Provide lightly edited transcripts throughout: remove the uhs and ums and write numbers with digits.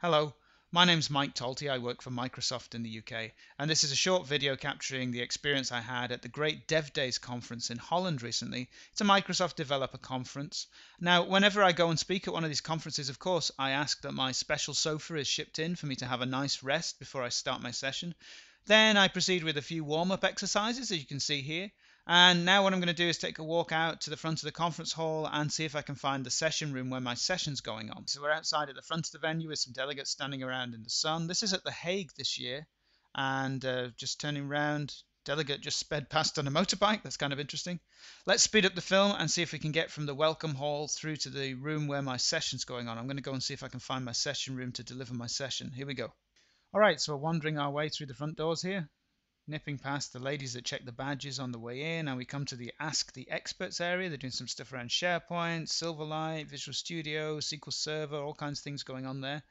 Hello, my name's Mike Talty. I work for Microsoft in the UK, and this is a short video capturing the experience I had at the Great DevDays conference in Holland recently. It's a Microsoft developer conference. Now, whenever I go and speak at one of these conferences, of course, I ask that my special sofa is shipped in for me to have a nice rest before I start my session. Then I proceed with a few warm-up exercises, as you can see here. And now what I'm going to do is take a walk out to the front of the conference hall and see if I can find the session room where my session's going on. So we're outside at the front of the venue with some delegates standing around in the sun. This is at The Hague this year, and just turning around, delegate just sped past on a motorbike. That's kind of interesting. Let's speed up the film and see if we can get from the welcome hall through to the room where my session's going on. I'm going to go and see if I can find my session room to deliver my session. Here we go. Alright, so we're wandering our way through the front doors here, nipping past the ladies that check the badges on the way in, and we come to the Ask the Experts area. They're doing some stuff around SharePoint, Silverlight, Visual Studio, SQL Server, all kinds of things going on there.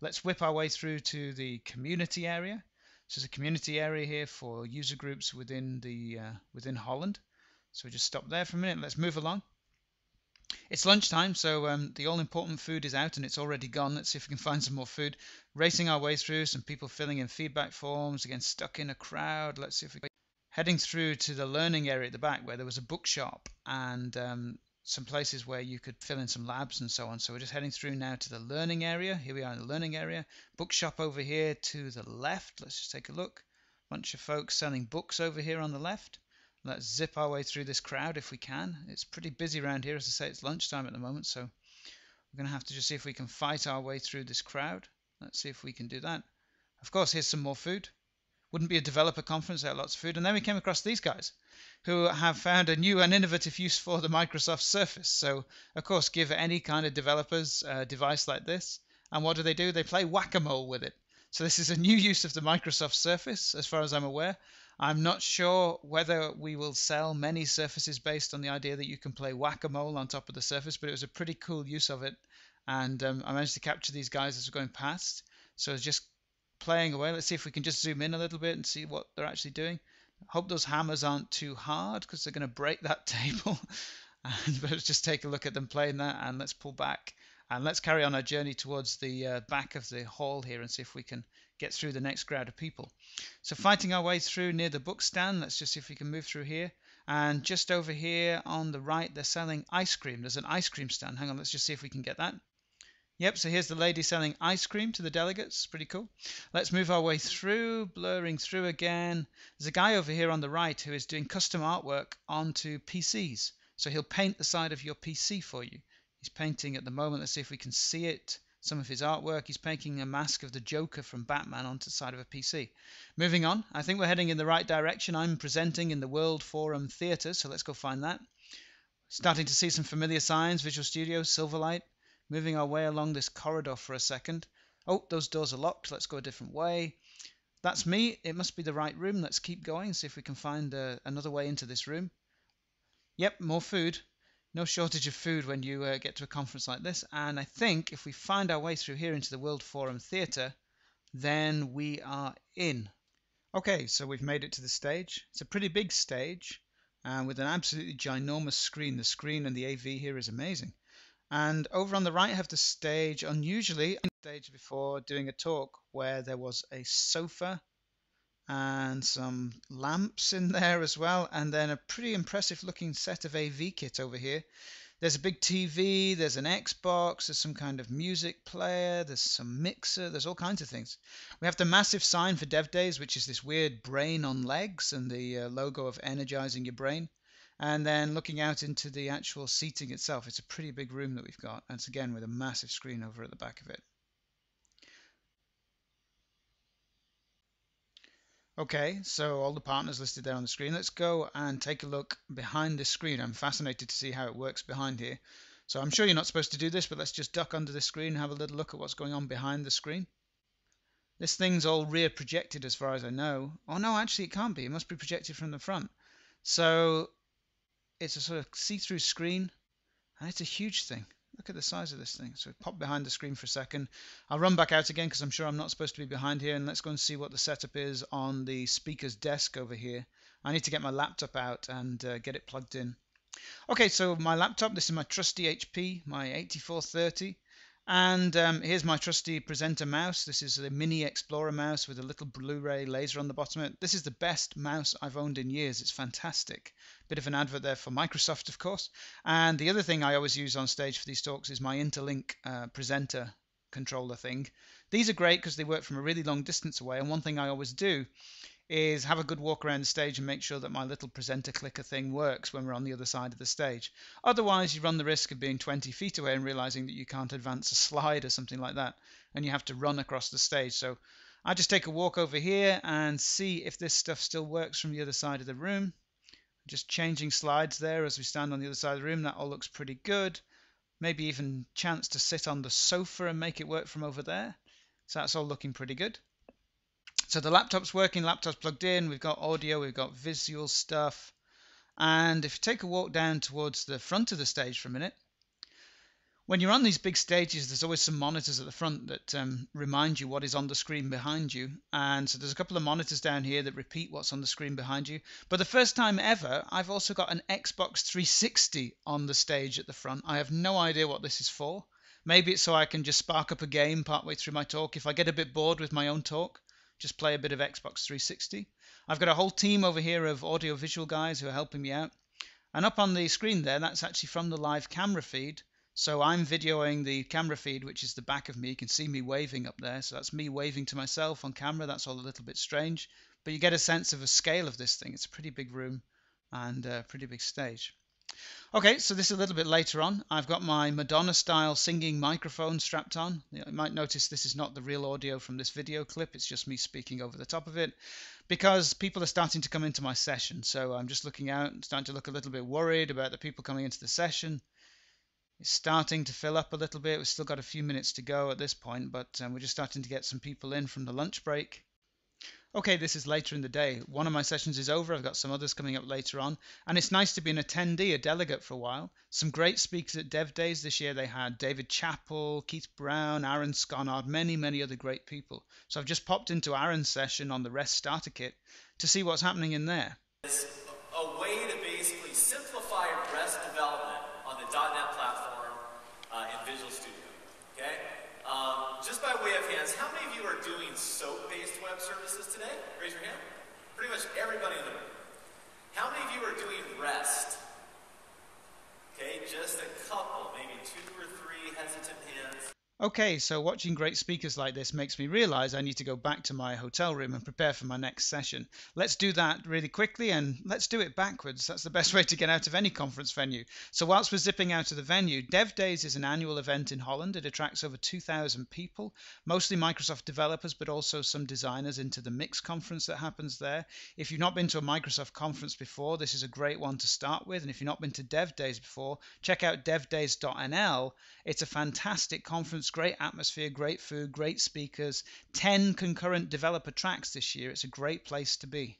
Let's whip our way through to the community area. So there's a community area here for user groups within Holland. So we just stop there for a minute. Let's move along. It's lunchtime, so the all-important food is out and it's already gone. Let's see if we can find some more food. Racing our way through, some people filling in feedback forms, again stuck in a crowd. Let's see if we can... Heading through to the learning area at the back where there was a bookshop and some places where you could fill in some labs and so on. So we're just heading through now to the learning area. Here we are in the learning area. Bookshop over here to the left. Let's just take a look. Bunch of folks selling books over here on the left. Let's zip our way through this crowd if we can. It's pretty busy around here. As I say, it's lunchtime at the moment, so we're going to have to just see if we can fight our way through this crowd. Let's see if we can do that. Of course, here's some more food. Wouldn't be a developer conference without lots of food. And then we came across these guys who have found a new and innovative use for the Microsoft Surface. So, of course, give any kind of developers a device like this. And what do? They play whack-a-mole with it. So this is a new use of the Microsoft Surface, as far as I'm aware. I'm not sure whether we will sell many surfaces based on the idea that you can play whack-a-mole on top of the surface, but it was a pretty cool use of it. And I managed to capture these guys as we're going past. So it's just playing away. Let's see if we can just zoom in a little bit and see what they're actually doing. I hope those hammers aren't too hard because they're going to break that table. But let's just take a look at them playing that, and let's pull back. And let's carry on our journey towards the back of the hall here and see if we can get through the next crowd of people. So fighting our way through near the book stand, let's just see if we can move through here. And just over here on the right, they're selling ice cream. There's an ice cream stand. Hang on, let's just see if we can get that. Yep, so here's the lady selling ice cream to the delegates. Pretty cool. Let's move our way through, blurring through again. There's a guy over here on the right who is doing custom artwork onto PCs. So he'll paint the side of your PC for you. He's painting at the moment. Let's see if we can see it. Some of his artwork. He's painting a mask of the Joker from Batman onto the side of a PC. Moving on. I think we're heading in the right direction. I'm presenting in the World Forum Theatre, so let's go find that. Starting to see some familiar signs. Visual Studio, Silverlight. Moving our way along this corridor for a second. Oh, those doors are locked. Let's go a different way. That's me. It must be the right room. Let's keep going. See if we can find another way into this room. Yep, more food. No shortage of food when you get to a conference like this. And I think if we find our way through here into the World Forum Theatre, then we are in. Okay, so we've made it to the stage. It's a pretty big stage with an absolutely ginormous screen. The screen and the AV here is amazing. And over on the right I have the stage. Unusually, on the stage before doing a talk where there was a sofa and some lamps in there as well, and then a pretty impressive looking set of AV kit over here. There's a big TV, there's an Xbox, there's some kind of music player, there's some mixer, there's all kinds of things. We have the massive sign for DevDays, which is this weird brain on legs and the logo of energizing your brain. And then looking out into the actual seating itself, it's a pretty big room that we've got, and it's again with a massive screen over at the back of it. Okay, so all the partners listed there on the screen. Let's go and take a look behind this screen. I'm fascinated to see how it works behind here. So I'm sure you're not supposed to do this, but let's just duck under the screen and have a little look at what's going on behind the screen. This thing's all rear projected as far as I know. Oh no, actually it can't be. It must be projected from the front. So it's a sort of see-through screen, and it's a huge thing. Look at the size of this thing. So pop behind the screen for a second. I'll run back out again because I'm sure I'm not supposed to be behind here, and let's go and see what the setup is on the speaker's desk over here. I need to get my laptop out and get it plugged in. Okay, so my laptop, this is my trusty HP, my 8430. And here's my trusty presenter mouse. This is a Mini Explorer mouse with a little Blu-ray laser on the bottom of it. This is the best mouse I've owned in years. It's fantastic. Bit of an advert there for Microsoft, of course. And the other thing I always use on stage for these talks is my Interlink presenter controller thing. These are great because they work from a really long distance away. And one thing I always do is have a good walk around the stage and make sure that my little presenter clicker thing works when we're on the other side of the stage. Otherwise, you run the risk of being 20 feet away and realizing that you can't advance a slide or something like that, and you have to run across the stage. So I just take a walk over here and see if this stuff still works from the other side of the room. Just changing slides there as we stand on the other side of the room. That all looks pretty good. Maybe even chance to sit on the sofa and make it work from over there. So that's all looking pretty good. So the laptop's working, laptop's plugged in, we've got audio, we've got visual stuff. And if you take a walk down towards the front of the stage for a minute, when you're on these big stages, there's always some monitors at the front that remind you what is on the screen behind you. And so there's a couple of monitors down here that repeat what's on the screen behind you. But the first time ever, I've also got an Xbox 360 on the stage at the front. I have no idea what this is for. Maybe it's so I can just spark up a game partway through my talk. If I get a bit bored with my own talk, just play a bit of Xbox 360. I've got a whole team over here of audio-visual guys who are helping me out. And up on the screen there, that's actually from the live camera feed. So I'm videoing the camera feed, which is the back of me. You can see me waving up there. So that's me waving to myself on camera. That's all a little bit strange. But you get a sense of a scale of this thing. It's a pretty big room and a pretty big stage. Okay, so this is a little bit later on. I've got my Madonna-style singing microphone strapped on. You might notice this is not the real audio from this video clip. It's just me speaking over the top of it because people are starting to come into my session. So I'm just looking out and starting to look a little bit worried about the people coming into the session. It's starting to fill up a little bit. We've still got a few minutes to go at this point, but we're just starting to get some people in from the lunch break. Okay, this is later in the day. One of my sessions is over. I've got some others coming up later on. And it's nice to be an attendee, a delegate for a while. Some great speakers at DevDays this year. They had David Chappell, Keith Brown, Aaron Sconard, many other great people. So I've just popped into Aaron's session on the REST starter kit to see what's happening in there. It's a way to basically simplify REST development on the .NET platform in Visual Studio. Okay? Just by way of hands, how many of you are doing SOAP-based web services today? Raise your hand. Pretty much everybody in the room. How many of you are doing REST? Okay, just a couple, maybe 2 or 3 hesitant hands. Okay, so watching great speakers like this makes me realize I need to go back to my hotel room and prepare for my next session. Let's do that really quickly and let's do it backwards. That's the best way to get out of any conference venue. So whilst we're zipping out of the venue, DevDays is an annual event in Holland. It attracts over 2,000 people, mostly Microsoft developers, but also some designers into the Mix conference that happens there. If you've not been to a Microsoft conference before, this is a great one to start with. And if you've not been to DevDays before, check out devdays.nl. It's a fantastic conference. Great atmosphere, great food, great speakers, 10 concurrent developer tracks this year. It's a great place to be.